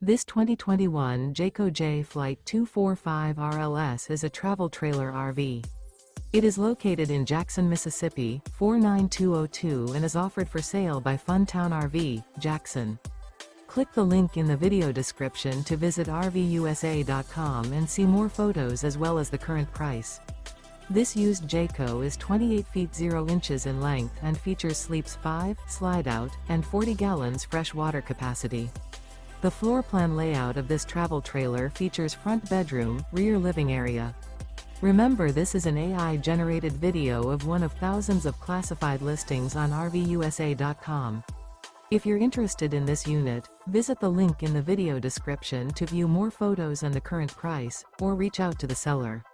This 2021 Jayco Jay Flight 245 RLS is a travel trailer RV. It is located in Jackson, Mississippi, 49202 and is offered for sale by Funtown RV, Jackson. Click the link in the video description to visit RVUSA.com and see more photos as well as the current price. This used Jayco is 28 feet 0 inches in length and features sleeps 5, slide-out, and 40 gallons fresh water capacity. The floor plan layout of this travel trailer features front bedroom, rear living area. Remember, this is an AI-generated video of one of thousands of classified listings on RVUSA.com. If you're interested in this unit, visit the link in the video description to view more photos and the current price, or reach out to the seller.